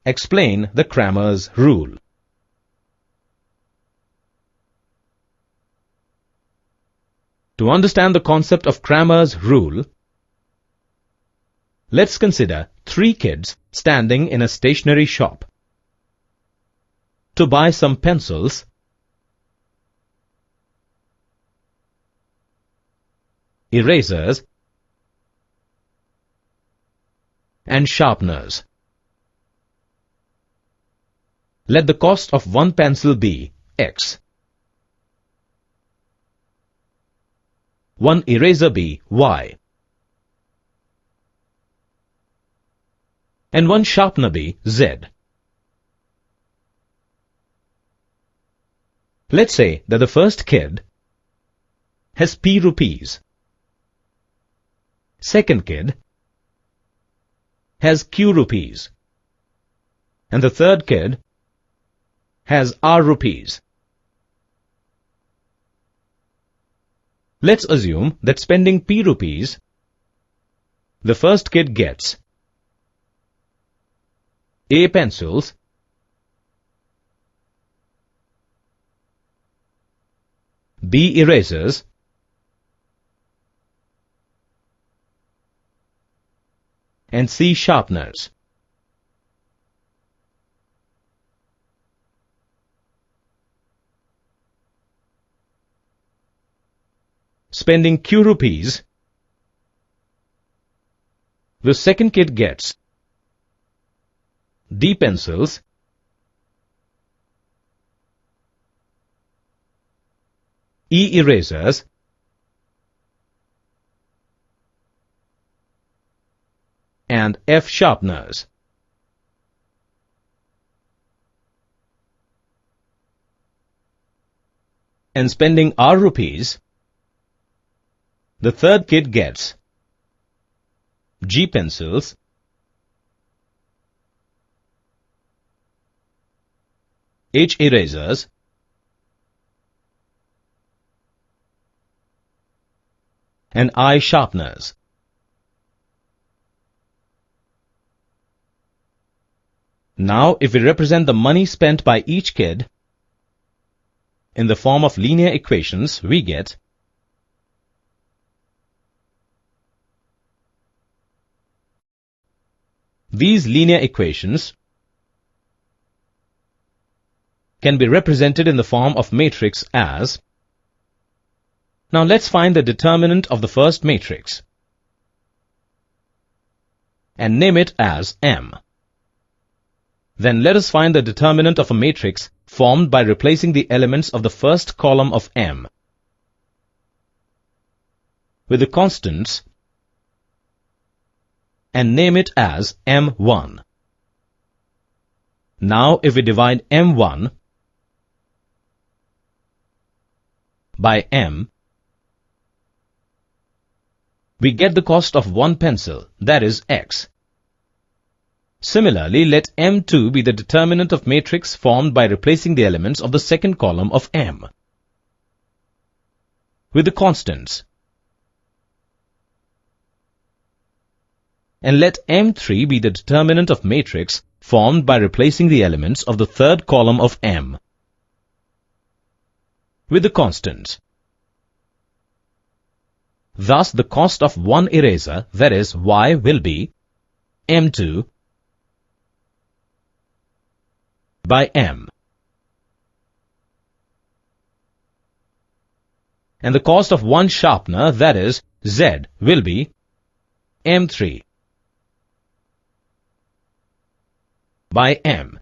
Explain the Cramer's rule. To understand the concept of Cramer's rule, let's consider 3 kids standing in a stationery shop to buy some pencils, erasers, and sharpeners. Let the cost of one pencil be X, one eraser be Y, and one sharpener be Z. Let's say that the first kid has P rupees, second kid has Q rupees, and the third kid has R rupees. Let's assume that spending P rupees, the first kid gets A pencils, B erasers, and C sharpeners. Spending Q rupees, the second kid gets D pencils, E erasers, and F sharpeners. And spending R rupees, the third kid gets G pencils, H erasers, and I sharpeners. Now, if we represent the money spent by each kid in the form of linear equations, we get these linear equations can be represented in the form of matrix as. Now let's find the determinant of the first matrix and name it as M. Then let us find the determinant of a matrix formed by replacing the elements of the first column of M with the constants and name it as M1. Now if we divide M1 by M, we get the cost of one pencil, that is X. Similarly, let M2 be the determinant of matrix formed by replacing the elements of the second column of M with the constants. And let M3 be the determinant of matrix formed by replacing the elements of the third column of M with the constants. Thus, the cost of one eraser, that is Y, will be M2 by M. And the cost of one sharpener, that is Z, will be M3 by M.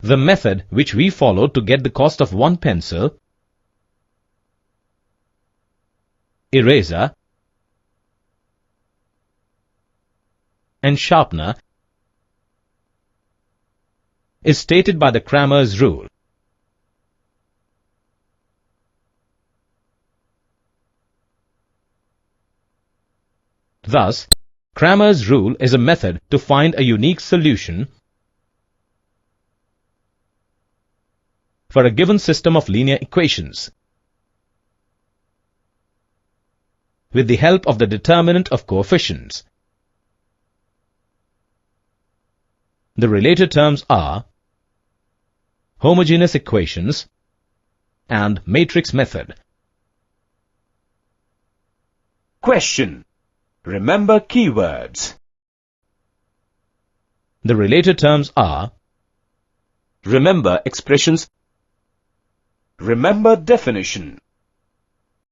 The method which we follow to get the cost of one pencil, eraser, and sharpener is stated by the Cramer's rule. Thus, Cramer's rule is a method to find a unique solution for a given system of linear equations with the help of the determinant of coefficients. The related terms are homogeneous equations and matrix method. Question. Remember keywords. The related terms are Remember expressions. Remember definition.